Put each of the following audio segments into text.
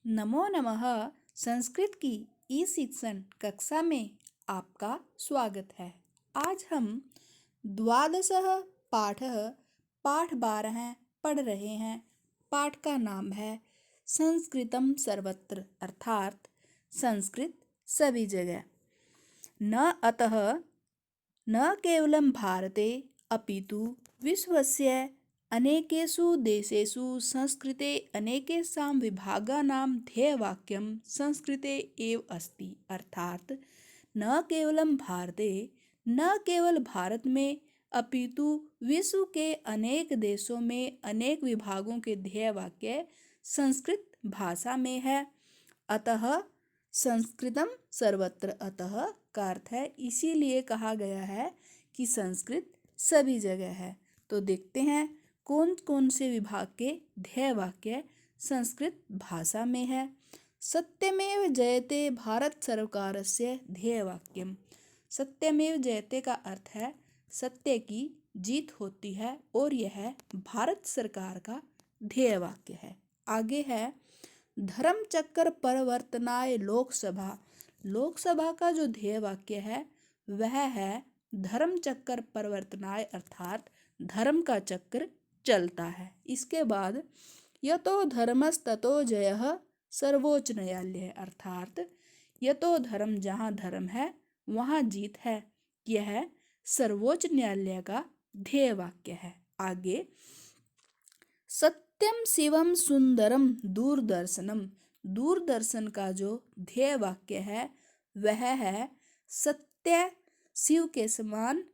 नमो नमः। संस्कृत की ई शिक्षण कक्षा में आपका स्वागत है। आज हम द्वादशः पाठः पाठ 12 पढ़ रहे हैं। पाठ का नाम है संस्कृतम सर्वत्र, अर्थात संस्कृत सभी जगह। न अतः न केवलं भारते अपितु विश्वस्य अनेकेषु देशेषु संस्कृते अनेकेषां विभागानां ध्येयवाक्यं संस्कृते एव अस्ति, अर्थात न केवलं भारते, न केवल भारत में अपितु विश्व के अनेक देशों में अनेक विभागों के ध्येय वाक्य संस्कृत भाषा में है। अतः संस्कृतम सर्वत्र, अतः का अर्थ है इसीलिए कहा गया है कि संस्कृत सभी जगह है। तो देखते हैं कौन कौन से विभाग के ध्येय वाक्य संस्कृत भाषा में है। सत्यमेव जयते भारत सरकारस्य ध्येय वाक्यम। सत्यमेव जयते का अर्थ है सत्य की जीत होती है और यह भारत सरकार का ध्येय वाक्य है। आगे है धर्म चक्र परिवर्तनाय लोकसभा। लोकसभा का जो ध्येय वाक्य है वह है धर्म चक्र परिवर्तनाय, अर्थात धर्म का चक्र चलता है। इसके बाद यतो धर्मस्ततो जयः सर्वोच्च न्यायालय, अर्थात यतो धर्म, जहाँ धर्म है वहाँ जीत है। यह सर्वोच्च न्यायालय का ध्येय वाक्य है। आगे सत्यम शिवम सुंदरम दूरदर्शनम। दूरदर्शन का जो ध्येय वाक्य है वह है सत्य शिव के समान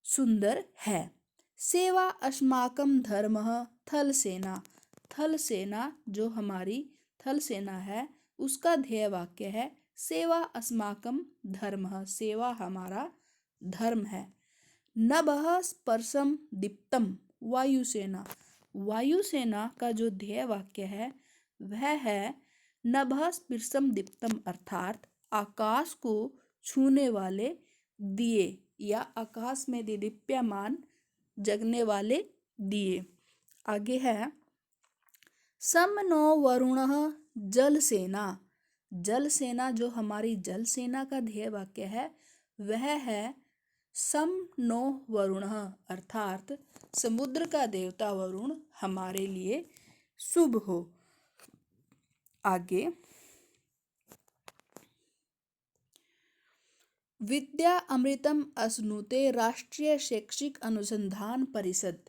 सुंदर है। सेवा अस्माकं धर्मः थल सेना। थल सेना, जो हमारी थल सेना है, उसका ध्येय वाक्य है सेवा अस्माकं धर्मः, सेवा हमारा धर्म है। नभः स्पर्शम दीप्तम वायुसेना। वायुसेना का जो ध्येय वाक्य है वह है नभः स्पर्शम दीप्तम, अर्थात आकाश को छूने वाले दिए या आकाश में दीप्यमान जगने वाले दिए। आगे है सम नो वरुणः जल सेना। जल सेना, जो हमारी जल सेना का ध्येय वाक्य है वह है सम नो वरुणः, अर्थात समुद्र का देवता वरुण हमारे लिए शुभ हो। आगे विद्या अमृतम अश्नुते राष्ट्रीय शैक्षिक अनुसंधान परिषद।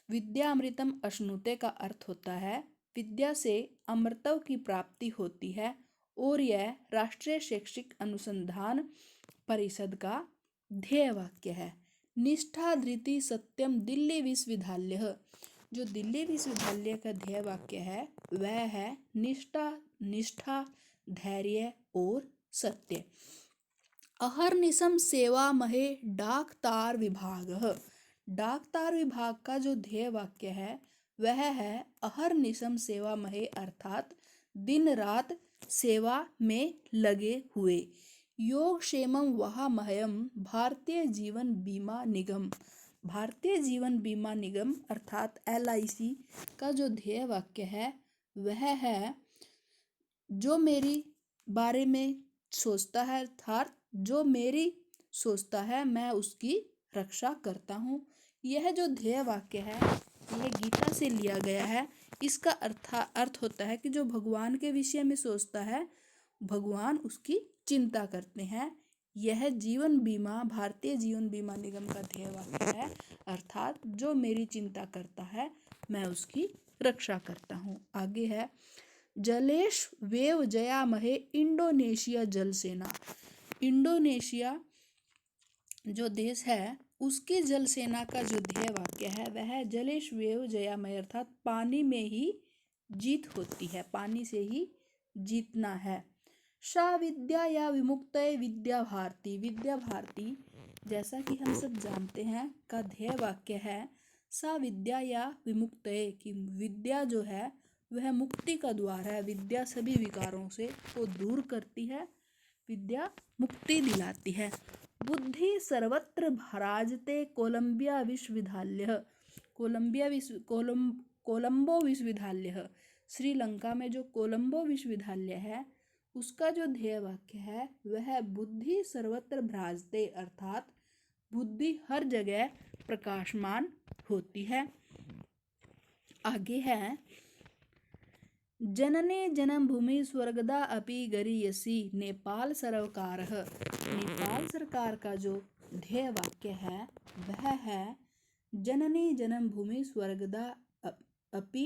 विद्या अमृतम अश्नुते का अर्थ होता है विद्या से अमृतत्व की प्राप्ति होती है और यह राष्ट्रीय शैक्षिक अनुसंधान परिषद का ध्येय वाक्य है। निष्ठा धृति सत्यम दिल्ली विश्वविद्यालय। जो दिल्ली विश्वविद्यालय का ध्येय वाक्य है वह है निष्ठा, धैर्य और सत्य। अहर्निशम सेवा महे डाक तार विभागः। डाक तार विभाग का जो ध्येय वाक्य है वह है अहर्निशम सेवा महे, अर्थात दिन रात सेवा में लगे हुए। योगक्षेमम वहामहयम भारतीय जीवन बीमा निगम। भारतीय जीवन बीमा निगम अर्थात LIC का जो ध्येय वाक्य है वह है जो मेरी बारे में सोचता है, अर्थात जो मेरी सोचता है मैं उसकी रक्षा करता हूँ। यह जो ध्येय वाक्य है यह गीता से लिया गया है। इसका अर्थ होता है कि जो भगवान के विषय में सोचता है भगवान उसकी चिंता करते हैं। यह जीवन बीमा, भारतीय जीवन बीमा निगम का ध्येय वाक्य है, अर्थात जो मेरी चिंता करता है मैं उसकी रक्षा करता हूँ। आगे है जलेश वेव जयामहे इंडोनेशिया जल सेना। इंडोनेशिया जो देश है उसकी जल सेना का जो ध्येय वाक्य है वह है जलेश वेव जयामहे, अर्थात पानी में ही जीत होती है, पानी से ही जीतना है। सा विद्या या विमुक्तये विद्या भारती। विद्या भारती, जैसा कि हम सब जानते हैं, का ध्येय वाक्य है सा विद्या या विमुक्तये, कि विद्या जो है वह मुक्ति का द्वार है। विद्या सभी विकारों से को दूर करती है, विद्या मुक्ति दिलाती है। बुद्धि सर्वत्र भराजते कोलंबिया विश्वविद्यालय। कोलंबो विश्वविद्यालय, श्रीलंका में जो कोलंबो विश्वविद्यालय है उसका जो ध्येय वाक्य है वह बुद्धि सर्वत्र भ्राजते, अर्थात बुद्धि हर जगह प्रकाशमान होती है। आगे है जनने जन्मभूमि स्वर्गदा अपि गरीयसी नेपाल सरकारः। नेपाल सरकार का जो ध्येय वाक्य है वह है जननी जन्मभूमि स्वर्गदा अपि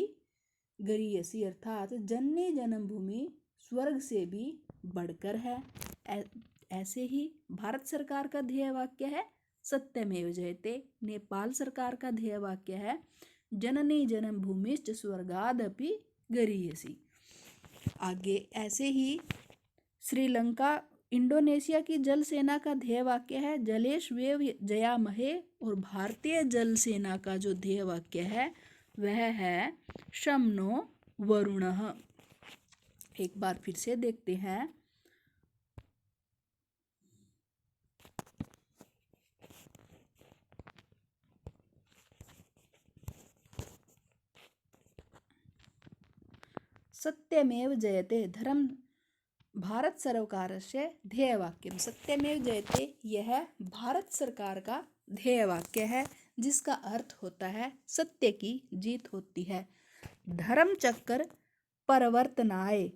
गरीयसी, अर्थात जननी जन्मभूमि स्वर्ग से भी बढ़कर है। ऐसे ही भारत सरकार का ध्येय वाक्य है सत्यमेव जयते। नेपाल सरकार का ध्येय वाक्य है जननी जन्मभूमिश्च स्वर्गादपि गरीयसी। आगे ऐसे ही श्रीलंका इंडोनेशिया की जल सेना का ध्येय वाक्य है जलेष्वेव जयामहे, और भारतीय जल सेना का जो ध्येय वाक्य है वह है शं नो वरुणः। एक बार फिर से देखते हैं। सत्यमेव जयते धर्म भारत सरकारस्य ध्येयवाक्यम। सत्यमेव जयते यह भारत सरकार का ध्येय वाक्य है जिसका अर्थ होता है सत्य की जीत होती है। धर्म चक्र परिवर्तनाय,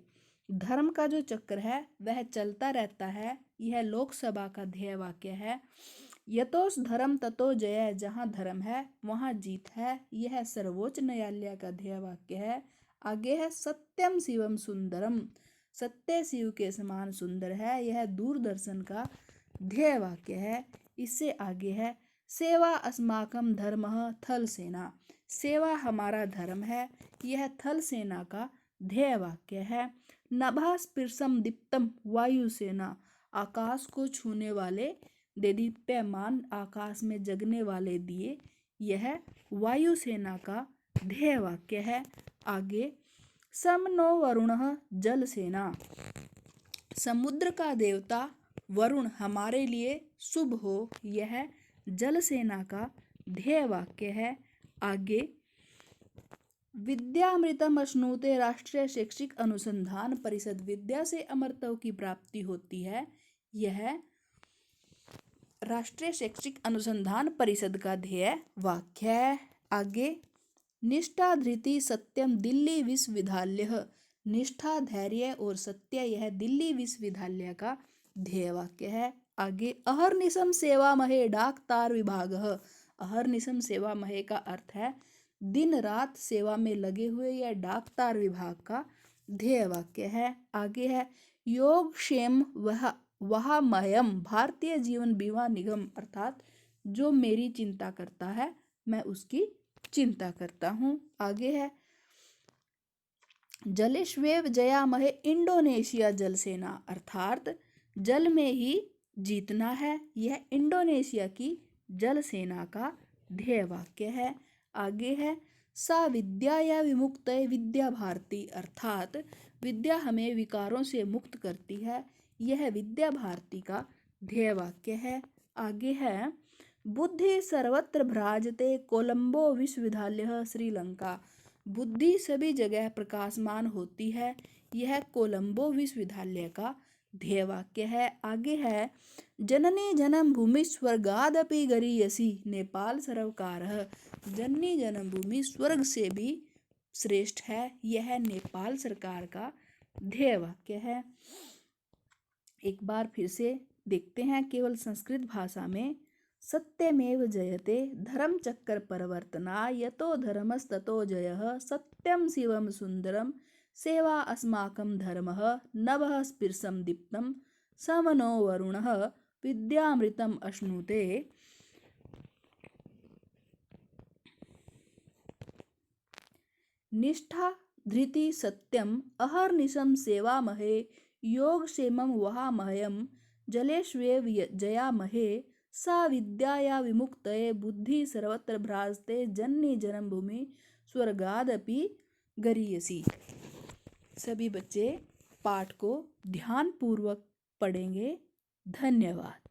धर्म का जो चक्र है वह चलता रहता है, यह लोकसभा का ध्येय वाक्य है। यतोस धर्म ततो जय, जहाँ धर्म है वहाँ जीत है, यह सर्वोच्च न्यायालय का ध्येय वाक्य है। आगे है सत्यम शिवम सुंदरम, सत्य शिव के समान सुंदर है, यह दूरदर्शन का ध्येय वाक्य है। इससे आगे है सेवा अस्माकम धर्मः थल सेना, सेवा हमारा धर्म है, यह थल सेना का ध्येय वाक्य है। नभः स्पृशम दीप्तम वायुसेना, आकाश को छूने वाले देदीप्यमान, आकाश में जगने वाले दिए, यह वायुसेना का ध्येय वाक्य है। आगे सम नो वरुणः जल सेना, समुद्र का देवता वरुण हमारे लिए शुभ हो, यह जल सेना का ध्येय वाक्य है। आगे विद्यामृतम अश्नुते राष्ट्रीय शैक्षिक अनुसंधान परिषद, विद्या से अमरत्व की प्राप्ति होती है, यह राष्ट्रीय शैक्षिक अनुसंधान परिषद का ध्येय वाक्य है। आगे निष्ठा धृति सत्यम दिल्ली विश्वविद्यालय, निष्ठा धैर्य और सत्य यह दिल्ली विश्वविद्यालय का ध्येय वाक्य है। आगे अहर्निशम सेवामहे डाकतार विभागः, अहर्निशम सेवामहे का अर्थ है दिन रात सेवा में लगे हुए, यह डाकतार विभाग का ध्येय वाक्य है। आगे है योगक्षेम वहामह्यम, भारतीय जीवन बीमा निगम, अर्थात जो मेरी चिंता करता है मैं उसकी चिंता करता हूँ। आगे है जलेष्वेव जयामहे इंडोनेशिया जल सेना, अर्थात जल में ही जीतना है, यह इंडोनेशिया की जल सेना का ध्येय वाक्य है। आगे है सा विद्याया विमुक्तये विद्या भारती, अर्थात विद्या हमें विकारों से मुक्त करती है, यह विद्या भारती का ध्येय वाक्य है। आगे है बुद्धि सर्वत्र भ्राजते कोलंबो विश्वविद्यालय श्रीलंका, बुद्धि सभी जगह प्रकाशमान होती है, यह कोलंबो विश्वविद्यालय का ध्येय वाक्य है। आगे है जननी जन्मभूमि स्वर्गादपि गरीयसी, नेपाल सरकारः, जननी जन्मभूमि स्वर्ग से भी श्रेष्ठ है, यह नेपाल सरकार का ध्येय वाक्य है। एक बार फिर से देखते हैं केवल संस्कृत भाषा में। सत्यमेव जयते धर्म चक्र परिवर्तना यतो धर्मस्ततो जयः, सत्यम शिवम सुंदरम सेवा अस्माकं धर्मः, नभः स्पृशं दीप्तं समनो वरुणः विद्यामृतम् अश्नुते। निष्ठा धृति सत्यम अहर्निशं सेवामहे योगक्षेमं वहामह्यं जलेष्वेव जयामहे सा विद्याया विमुक्तये बुद्धि सर्वत्र भ्राजते जननी जन्मभूमि स्वर्गादपि गरीयसी। सभी बच्चे पाठ को ध्यानपूर्वक पढ़ेंगे। धन्यवाद।